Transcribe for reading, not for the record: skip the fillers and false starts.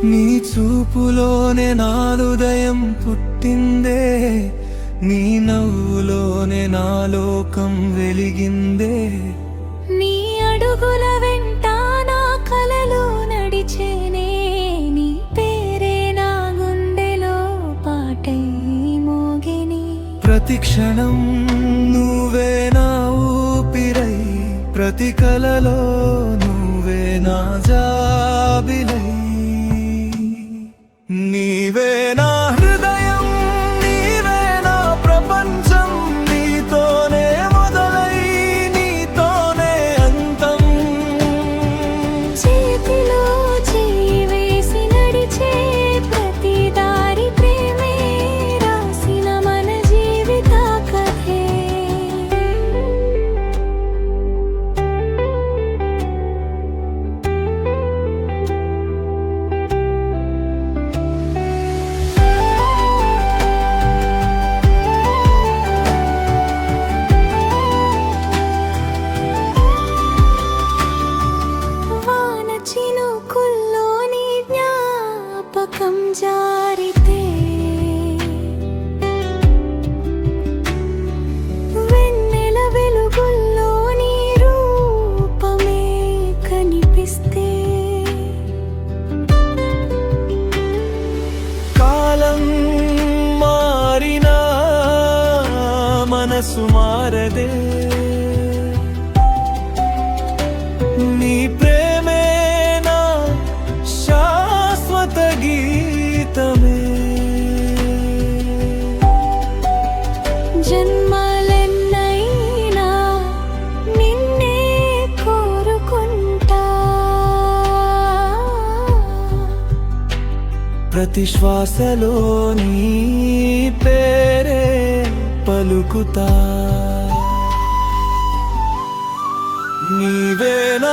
నీ చూపులోనే నా హృదయం పుట్టిందే, నీ నవ్వులోనే నా లోకం వెలిగిందే. నీ అడుగుల వెంట నా కలలు నడిచేనే, నీ పేరే నా గుండెలో పాటై మోగిని. ప్రతి క్షణం నువ్వే నా ఊపిరై, ప్రతి కలలో నువ్వే నా జాబిలై. నీవే నా హృదయం, నీవే నా ప్రపంచం, నీతోనే మొదలై నీతోనే అంతం. చేతిలో చేయి వేసి నడిచే ప్రతి దారి ప్రేమే రాసిన మన జీవిత కథే. చినుకుల్లోని జ్ఞాపకం జారితే, వెన్నెల వెలుగుల్లోని రూపమే కనిపిస్తే. కాలం మారినా మనసు మారదే, నీ ప్రేమే నా శాశ్వత గీతమే. జన్మలెన్నైనా నిన్నే కోరుకుంటా, ప్రతి శ్వాసలో నీ పేరే పలుకుతా. నీవే నా